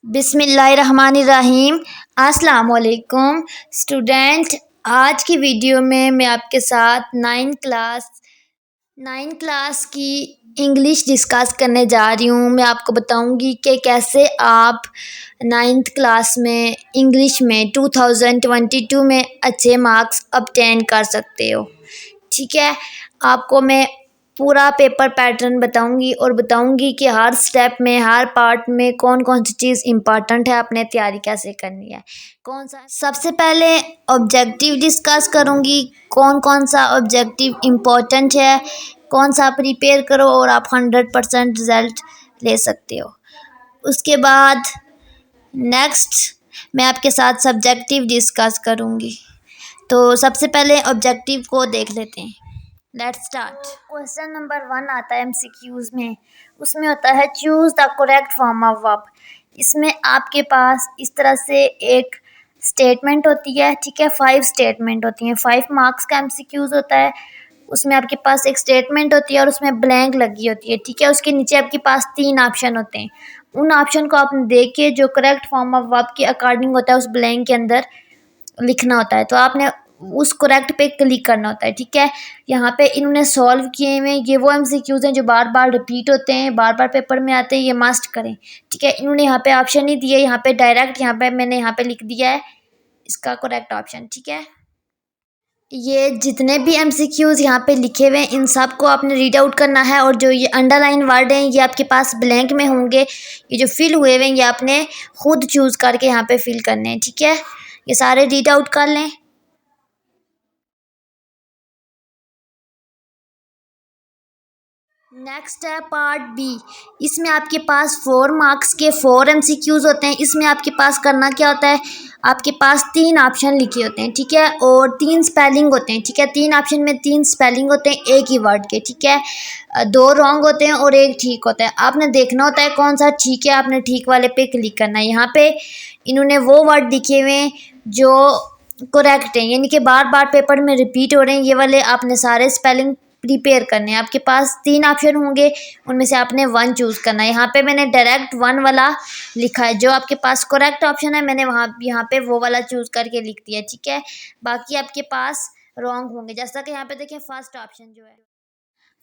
बिस्मिल्लाहिर्रहमानिर्रहीम। अस्सलाम वालेकुम स्टूडेंट। आज की वीडियो में मैं आपके साथ नाइन क्लास की इंग्लिश डिस्कस करने जा रही हूँ। मैं आपको बताऊँगी कि कैसे आप नाइन्थ क्लास में इंग्लिश में 2022 में अच्छे मार्क्स ऑब्टेन कर सकते हो। ठीक है, आपको मैं पूरा पेपर पैटर्न बताऊंगी और बताऊंगी कि हर स्टेप में हर पार्ट में कौन कौन सी चीज़ इम्पॉर्टेंट है, आपने तैयारी कैसे करनी है, कौन सा। सबसे पहले ऑब्जेक्टिव डिस्कस करूंगी, कौन कौन सा ऑब्जेक्टिव इम्पॉर्टेंट है, कौन सा प्रिपेयर करो और आप 100% रिजल्ट ले सकते हो। उसके बाद नेक्स्ट मैं आपके साथ सब्जेक्टिव डिस्कस करूंगी। तो सबसे पहले ऑब्जेक्टिव को देख लेते हैं। Let's start. क्वेश्चन नंबर 1 आता है एमसीक्यूज में। उसमें होता है choose the correct form of verb. इसमें आपके पास इस तरह से एक स्टेटमेंट होती है। ठीक है, 5 स्टेटमेंट होती हैं। 5 मार्क्स का एमसीक्यूज होता है। उसमें आपके पास एक स्टेटमेंट होती है और उसमें ब्लैंक लगी होती है। ठीक है, उसके नीचे आपके पास 3 ऑप्शन होते हैं। उन ऑप्शन को आपने देख के जो करेक्ट फॉर्म ऑफ वर्ब के अकॉर्डिंग होता है उस ब्लैंक के अंदर लिखना होता है। तो आपने उस करेक्ट पे क्लिक करना होता है। ठीक है, यहाँ पे इन्होंने सॉल्व किए हुए ये वो एमसीक्यूज हैं जो बार बार रिपीट होते हैं, बार बार पेपर में आते हैं, ये मस्ट करें। ठीक है, इन्होंने यहाँ पे ऑप्शन नहीं दिए, यहाँ पे डायरेक्ट मैंने यहाँ पे लिख दिया है इसका करेक्ट ऑप्शन। ठीक है, ये जितने भी एमसीक्यूज यहाँ पे लिखे हुए हैं इन सब को आपने रीड आउट करना है और जो ये अंडरलाइन वर्ड हैं ये आपके पास ब्लैंक में होंगे। ये जो फिल हुए हुए हैं ये आपने खुद चूज करके यहाँ पे फिल करने हैं। ठीक है, ये सारे रीड आउट कर लें। नेक्स्ट है पार्ट बी। इसमें आपके पास 4 मार्क्स के 4 एमसीक्यूज होते हैं। इसमें आपके पास करना क्या होता है, आपके पास 3 ऑप्शन लिखे होते हैं। ठीक है, और 3 स्पेलिंग होते हैं। ठीक है, 3 ऑप्शन में 3 स्पेलिंग होते हैं एक ही वर्ड के। ठीक है, 2 रॉन्ग होते हैं और एक ठीक होता है। आपने देखना होता है कौन सा ठीक है, आपने ठीक वाले पे क्लिक करना है। यहाँ पे इन्होंने वो वर्ड लिखे हुए हैं जो करेक्ट हैं, यानी कि बार बार पेपर में रिपीट हो रहे हैं। ये वाले आपने सारे स्पेलिंग प्रिपेयर करने हैं। आपके पास 3 ऑप्शन होंगे, उनमें से आपने 1 चूज़ करना है। यहाँ पे मैंने डायरेक्ट 1 वाला लिखा है। जो आपके पास करेक्ट ऑप्शन है मैंने यहाँ पे वो वाला चूज़ करके लिख दिया। ठीक है, बाकी आपके पास रॉन्ग होंगे। जैसा कि यहाँ पे देखें फर्स्ट ऑप्शन जो है,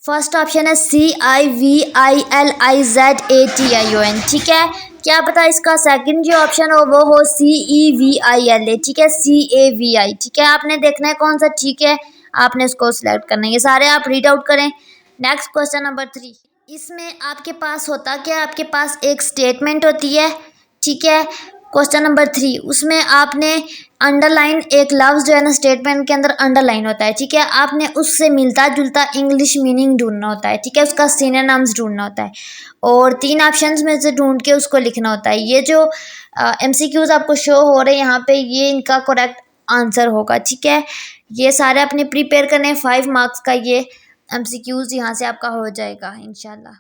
फर्स्ट ऑप्शन है CIVILIZATION। ठीक है, क्या पता इसका सेकंड जो ऑप्शन हो वो हो CEVILA। ठीक है, CAVI। ठीक है, आपने देखना है कौन सा ठीक है, आपने इसको सिलेक्ट करना है। ये सारे आप रीड आउट करें। Next question number 3। इसमें आपके पास होता क्या, आपके पास एक स्टेटमेंट होती है। ठीक है, क्वेश्चन नंबर 3 उसमें आपने अंडरलाइन एक लफ्ज़ जो है ना स्टेटमेंट के अंदर अंडरलाइन होता है। ठीक है, आपने उससे मिलता जुलता इंग्लिश मीनिंग ढूंढना होता है। ठीक है, उसका सिनोनिम्स ढूंढना होता है और 3 ऑप्शंस में से ढूंढ के उसको लिखना होता है। ये जो एमसीक्यूज आपको शो हो रहे हैं यहाँ पे ये इनका करेक्ट आंसर होगा। ठीक है, ये सारे अपने प्रिपेयर करने हैं। 5 मार्क्स का ये एमसीक्यूज यहाँ से आपका हो जाएगा इंशाल्लाह।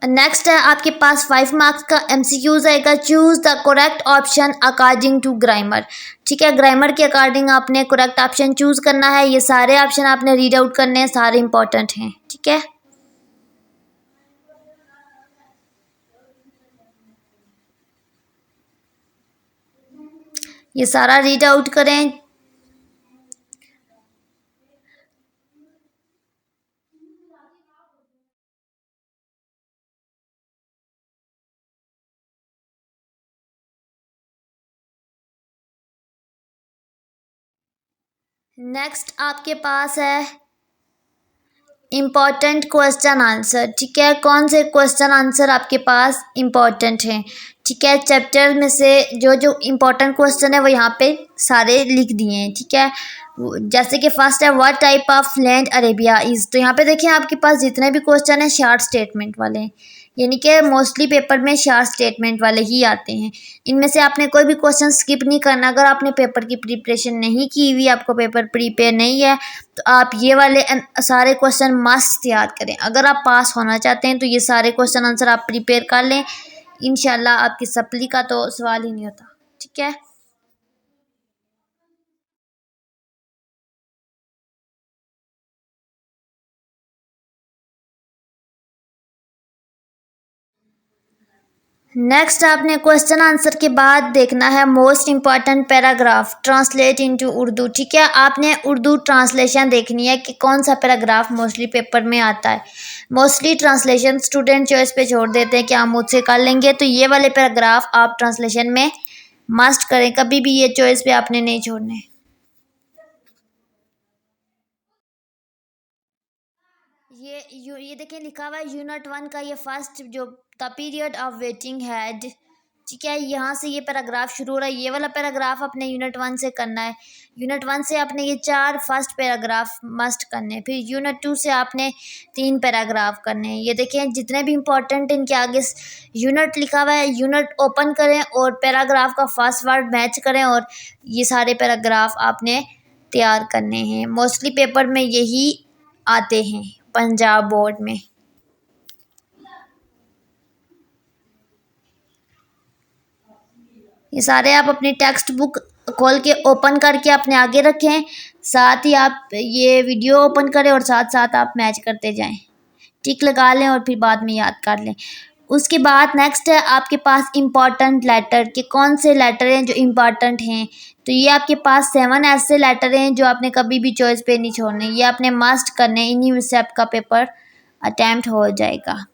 नेक्स्ट है आपके पास 5 मार्क्स का एमसीक्यूज आएगा। Choose the correct option according to grammar. ठीक है, ग्रामर के अकॉर्डिंग आपने करेक्ट ऑप्शन चूज करना है। ये सारे ऑप्शन आपने रीड आउट करने हैं, सारे इंपॉर्टेंट हैं। ठीक है, ये सारा रीड आउट करें। नेक्स्ट आपके पास है इम्पॉर्टेंट क्वेश्चन आंसर। ठीक है, कौन से क्वेश्चन आंसर आपके पास इम्पॉर्टेंट हैं। ठीक है, चैप्टर में से जो जो इम्पोर्टेंट क्वेश्चन है वो यहाँ पे सारे लिख दिए हैं। ठीक है, जैसे कि फर्स्ट है what type of land Arabia is. तो यहाँ पे देखिए आपके पास जितने भी क्वेश्चन हैं शॉर्ट स्टेटमेंट वाले हैं, यानी कि मोस्टली पेपर में शॉर्ट स्टेटमेंट वाले ही आते हैं। इनमें से आपने कोई भी क्वेश्चन स्किप नहीं करना। अगर आपने पेपर की प्रिपरेशन नहीं की हुई, आपको पेपर प्रिपेयर नहीं है, तो आप ये वाले सारे क्वेश्चन मस्ट तैयार करें। अगर आप पास होना चाहते हैं तो ये सारे क्वेश्चन आंसर आप प्रिपेयर कर लें। इंशाल्लाह आपकी सप्ली का तो सवाल ही नहीं होता। ठीक है। नेक्स्ट आपने क्वेश्चन आंसर के बाद देखना है most important paragraph translate into Urdu. ठीक है, आपने उर्दू ट्रांसलेशन देखनी है कि कौन सा पैराग्राफ मोस्टली पेपर में आता है। मोस्टली ट्रांसलेशन स्टूडेंट चॉइस पे छोड़ देते हैं कि हम मुझसे कर लेंगे, तो ये वाले पैराग्राफ आप ट्रांसलेशन में मस्ट करें, कभी भी ये चॉइस पे आपने नहीं छोड़ने। ये देखिए लिखा हुआ है यूनिट 1 का ये फर्स्ट जो the period of waiting had. ठीक है, यहाँ से ये पैराग्राफ शुरू हो रहा है, ये वाला पैराग्राफ अपने यूनिट 1 से करना है। यूनिट 1 से आपने ये 4 फर्स्ट पैराग्राफ मस्ट करने हैं, फिर यूनिट 2 से आपने 3 पैराग्राफ करने हैं। ये देखें जितने भी इंपॉर्टेंट इनके आगे यूनिट लिखा हुआ है, यूनिट ओपन करें और पैराग्राफ का फर्स्ट वर्ड मैच करें और ये सारे पैराग्राफ आपने तैयार करने हैं। मोस्टली पेपर में यही आते हैं पंजाब बोर्ड में। ये सारे आप अपनी टेक्स्ट बुक खोल के ओपन करके अपने आगे रखें, साथ ही आप ये वीडियो ओपन करें और साथ साथ आप मैच करते जाएं, टिक लगा लें और फिर बाद में याद कर लें। उसके बाद नेक्स्ट है आपके पास इम्पॉर्टेंट लेटर के कौन से लेटर हैं जो इम्पॉर्टेंट हैं। तो ये आपके पास 7 ऐसे लेटर हैं जो आपने कभी भी चॉइस पे नहीं छोड़ने, ये आपने मस्ट करने, इन्हीं से आपका पेपर अटैम्प्ट हो जाएगा।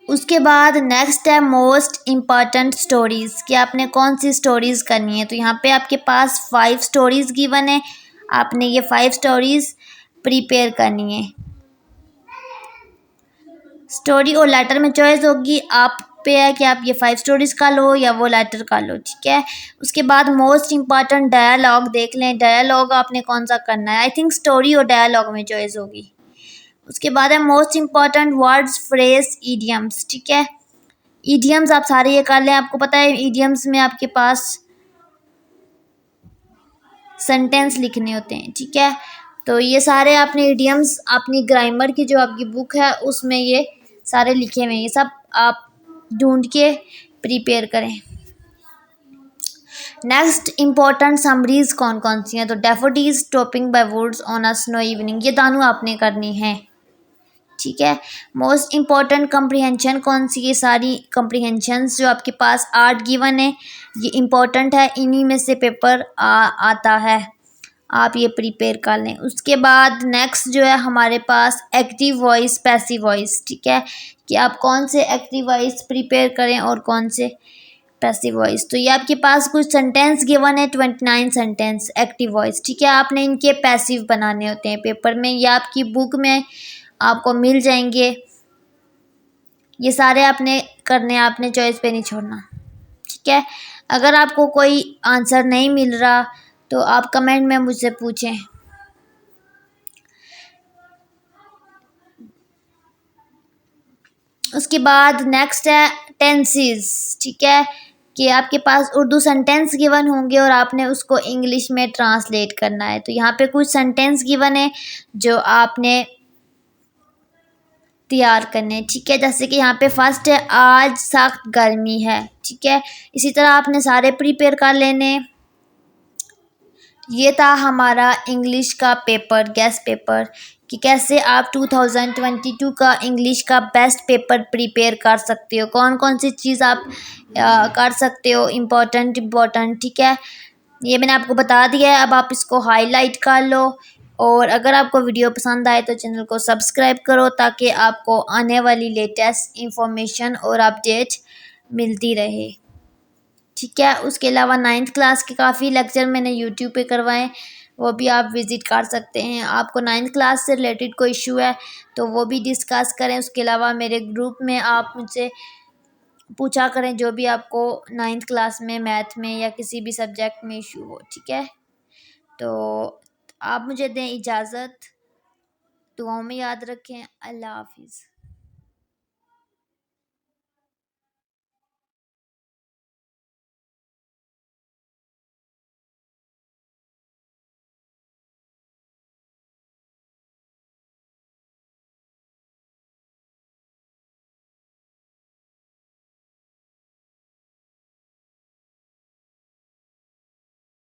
उसके बाद नेक्स्ट है मोस्ट इम्पॉर्टेंट स्टोरीज़ कि आपने कौन सी स्टोरीज़ करनी है। तो यहाँ पे आपके पास 5 स्टोरीज़ गिवन है, आपने ये 5 स्टोरीज़ प्रिपेयर करनी है। स्टोरी और लेटर में चॉइस होगी, आप पे है कि आप ये 5 स्टोरीज़ का लो या वो लेटर का लो। ठीक है, उसके बाद मोस्ट इम्पॉर्टेंट डायलॉग देख लें, डायलॉग आपने कौन सा करना है। आई थिंक स्टोरी और डायलॉग में चॉइस होगी। उसके बाद है most important words phrase idioms. ठीक है, ईडियम्स आप सारे ये कर लें, आपको पता है ईडियम्स में आपके पास सेंटेंस लिखने होते हैं। ठीक है, तो ये सारे आपने ईडियम्स अपनी ग्रामर की जो आपकी बुक है उसमें ये सारे लिखे हुए हैं, ये सब आप ढूंढ के प्रिपेयर करें। नेक्स्ट इम्पॉर्टेंट समरीज कौन कौन सी हैं, तो daffodils stopping by woods on a snow evening, ये दोनों आपने करनी है। ठीक है, मोस्ट इम्पॉर्टेंट कम्प्रीहेंशन कौन सी, ये सारी कम्प्रीहेंशंस जो आपके पास 8 गिवन है ये इम्पॉर्टेंट है, इन्हीं में से पेपर आता है, आप ये प्रिपेयर कर लें। उसके बाद नेक्स्ट जो है हमारे पास एक्टिव वॉइस पैसिव वॉइस। ठीक है, कि आप कौन से एक्टिव वॉइस प्रिपेयर करें और कौन से पैसिव वॉइस। तो ये आपके पास कुछ सेंटेंस गिवन है 29 सेंटेंस एक्टिव वॉइस। ठीक है, आपने इनके पैसिव बनाने होते हैं पेपर में, या आपकी बुक में आपको मिल जाएंगे, ये सारे आपने करने, आपने चॉइस पे नहीं छोड़ना। ठीक है, अगर आपको कोई आंसर नहीं मिल रहा तो आप कमेंट में मुझसे पूछें। उसके बाद नेक्स्ट है टेंसेस। ठीक है, कि आपके पास उर्दू सेंटेंस गिवन होंगे और आपने उसको इंग्लिश में ट्रांसलेट करना है। तो यहाँ पे कुछ सेंटेंस गिवन है जो आपने तैयार करने। ठीक है, जैसे कि यहाँ पे फर्स्ट है आज सख्त गर्मी है। ठीक है, इसी तरह आपने सारे प्रिपेयर कर लेने। ये था हमारा इंग्लिश का पेपर, गेस्ट पेपर, कि कैसे आप 2022 का इंग्लिश का बेस्ट पेपर प्रिपेयर कर सकते हो, कौन कौन सी चीज़ आप कर सकते हो इम्पोर्टेंट। ठीक है, ये मैंने आपको बता दिया है, अब आप इसको हाईलाइट कर लो। और अगर आपको वीडियो पसंद आए तो चैनल को सब्सक्राइब करो ताकि आपको आने वाली लेटेस्ट इंफॉर्मेशन और अपडेट मिलती रहे। ठीक है, उसके अलावा 9th क्लास के काफ़ी लेक्चर मैंने यूट्यूब पे करवाएं, वो भी आप विज़िट कर सकते हैं। आपको 9th क्लास से रिलेटेड कोई इशू है तो वो भी डिस्कस करें। उसके अलावा मेरे ग्रुप में आप मुझसे पूछा करें जो भी आपको 9th क्लास में मैथ में या किसी भी सब्जेक्ट में इशू हो। ठीक है, तो आप मुझे दें इजाज़त, दुआओं में याद रखें। अल्लाह हाफिज़।